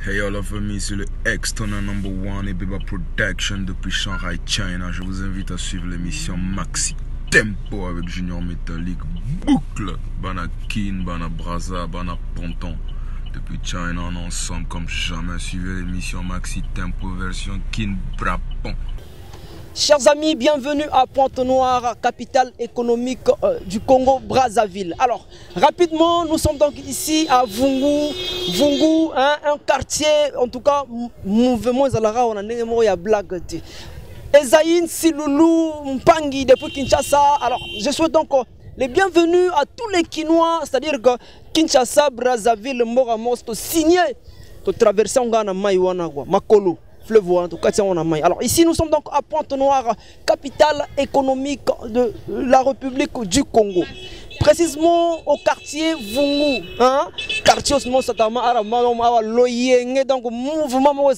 Hey all of me, c'est le External #1 et Beba Production depuis Shanghai, China. Je vous invite à suivre l'émission Maxi Tempo avec Junior Metallic, Boucle, Bana Kin, Bana Braza, Bana Ponton. Depuis China, on est ensemble comme jamais. Suivez l'émission Maxi Tempo version Kin Brapon. Chers amis, bienvenue à Pointe-Noire, capitale économique du Congo-Brazzaville. Alors, rapidement, nous sommes donc ici à Vungu. Vungu, hein, un quartier, en tout cas, mouvement Zalara, on a une blague. Ezaïn, Siloulou, Mpangi, depuis Kinshasa. Alors, je souhaite donc les bienvenus à tous les Kinois, c'est-à-dire que Kinshasa, Brazzaville, Moramosto, signé, de traverser Ngana Maïwana, Makolo. Fleuve, en tout cas, on a maille. Alors ici nous sommes donc à Pointe-Noire, capitale économique de la République du Congo. Précisément au quartier Vungu, hein? Quartier Osmo Satama Arama Loyenge, donc mouvement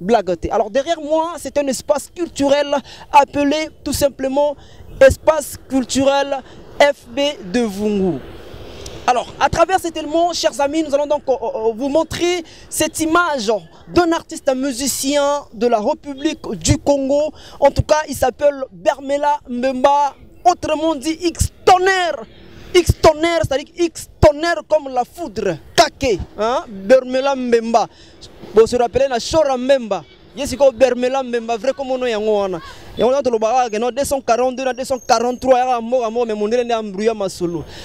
Blagate. Alors derrière moi, c'est un espace culturel appelé tout simplement espace culturel FB de Vungu. Alors, à travers cet élément, chers amis, nous allons donc vous montrer cette image d'un artiste musicien de la République du Congo. En tout cas, il s'appelle Bermela Mbemba, autrement dit X-Tonnerre. X-Tonnerre, c'est-à-dire X-Tonnerre comme la foudre. Kake, hein? Bermela Mbemba. Vous se rappelez, la Chora Mbemba. Yesiko Bermela Mbemba, vrai comme on est en 242, 243,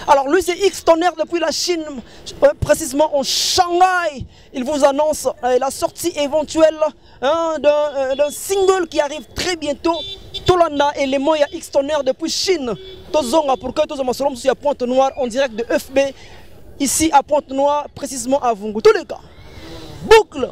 alors lui c'est X-Tonnerre depuis la Chine, précisément en Shanghai. Il vous annonce la sortie éventuelle d'un single qui arrive très bientôt. Tolanda et les moyens X-Tonnerre depuis Chine. Tozonga pour que tous les gens à Pointe-Noire en direct de FB, ici à Pointe-Noire, précisément à Vungu. Tous les cas, boucle.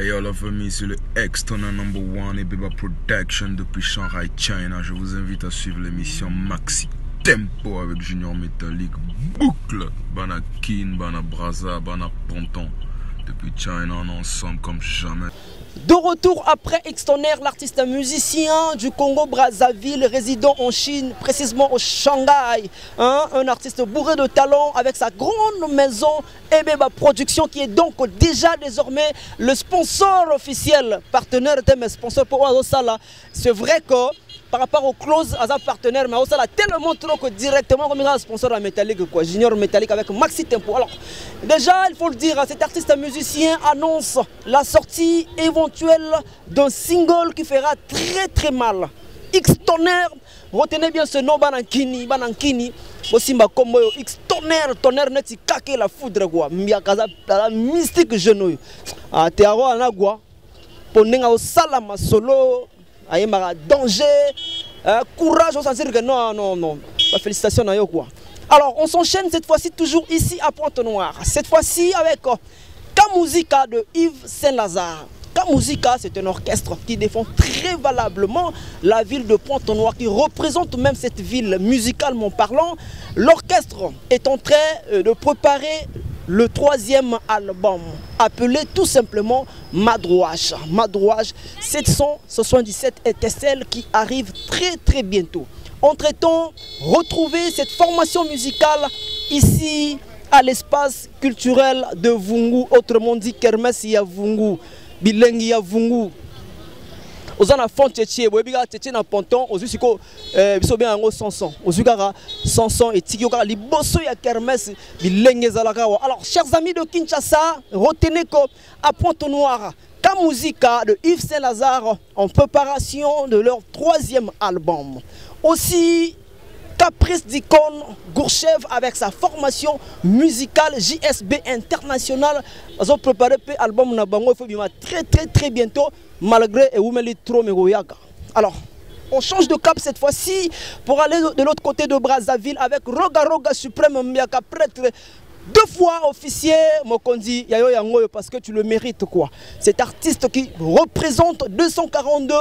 Hey all of me, c'est le External #1 et Beba Production depuis Shanghai, China. Je vous invite à suivre l'émission Maxi Tempo avec Junior Metallic, Boucle, Bana Kin, Bana Braza, Bana Ponton. Depuis China, on est ensemble comme jamais. De retour après X-Tonnerre, l'artiste musicien du Congo-Brazzaville, résident en Chine, précisément au Shanghai. Hein? Un artiste bourré de talent avec sa grande maison Ebeba Production qui est donc déjà désormais le sponsor officiel, partenaire de mes sponsors pour Osala. C'est vrai que par rapport aux clauses à sa partenaire, mais Osala tellement trop que directement comme il a un sponsor à Metallic, quoi, Junior Metallic avec Maxi Tempo. Alors déjà, il faut le dire, cet artiste musicien annonce la sortie éventuelle d'un single qui fera très mal. X-Tonnerre, retenez bien ce nom, Banankini, Bosimba Kombo, X-Tonnerre, Tonnerre net kake la foudre quoi, Miakaza, la mystique genou. Ah, Théaro Anagua, Ponenga au Salama solo. Danger, courage, on s'en dit que non, félicitations à quoi. Alors on s'enchaîne cette fois-ci toujours ici à Pointe-Noire. Cette fois-ci avec Kamuzika de Yves Saint-Lazare. Kamuzika, c'est un orchestre qui défend très valablement la ville de Pointe-Noire, qui représente même cette ville musicalement parlant. L'orchestre est en train de préparer le 3e album, appelé tout simplement Madrouage. Madrouage 777 étincelles qui arrive très bientôt. Entre-temps, retrouvez cette formation musicale ici à l'espace culturel de Vungu, autrement dit Kermesse ya Vungu, Bilengi ya Vungu. aux en fond tchétché boyebiga tchétché na ponton aux usiko biso bien ngo Sanson aux ukara Sanson et tikioka liboso ya kermesse bilenge zalaka. Alors chers amis de Kinshasa, retenez que à Pointe-Noire Kamuzika de Yves Saint-Lazare en préparation de leur 3e album. Aussi Caprice d'Icône Gourchev avec sa formation musicale JSB International. Ils ont préparé l'album Nabango, il faut très bientôt, malgré Eumeli Tromeroyaka. Alors, on change de cap cette fois-ci pour aller de l'autre côté de Brazzaville avec Roga Roga Suprême Miaka, prêtre 2 fois officier Mokondi Yayo Yango, parce que tu le mérites quoi. Cet artiste qui représente 242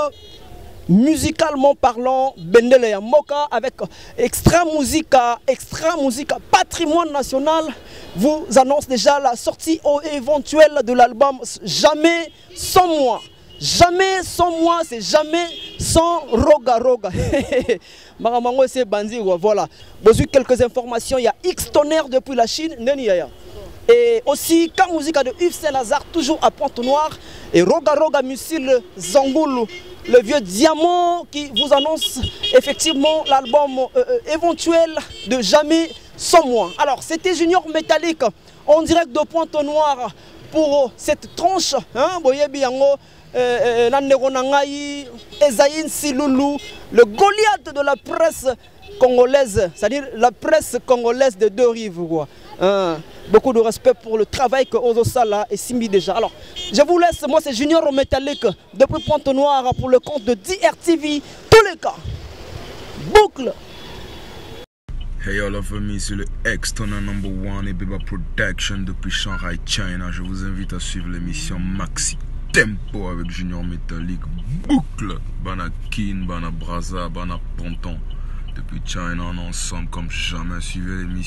musicalement parlant, Bendele Yamoka avec Extra Musica, Patrimoine National vous annonce déjà la sortie éventuelle de l'album Jamais sans moi. Jamais sans moi, c'est jamais sans Roga Roga. Maramango c'est Bandi, voilà. Vous avez quelques informations, il y a X Tonnerre depuis la Chine, et aussi Kamuzika de Yves Saint-Lazare, toujours à Pointe-Noire, et Roga Roga Missile Zangoulou, le vieux diamant qui vous annonce effectivement l'album éventuel de Jamais sans moi. Alors c'était Junior Métallique en direct de Pointe-Noire pour cette tranche, hein, Boyebi Yango, Ezaïn Siloulou, le Goliath de la presse congolaise, c'est-à-dire la presse congolaise de 2 rives. Quoi. Beaucoup de respect pour le travail que Ozosala et Simbi déjà. Alors, je vous laisse, moi c'est Junior Métallique depuis Pointe-Noire pour le compte de DRTV, tous les cas. Boucle. Hey all la famille, c'est le Extona #1 et Beba Production depuis Shanghai, China. Je vous invite à suivre l'émission Maxi Tempo avec Junior Métallique. Boucle. Bana Kin, Bana Brazza, Bana Ponton. Depuis China, on est ensemble comme jamais. Suivez l'émission.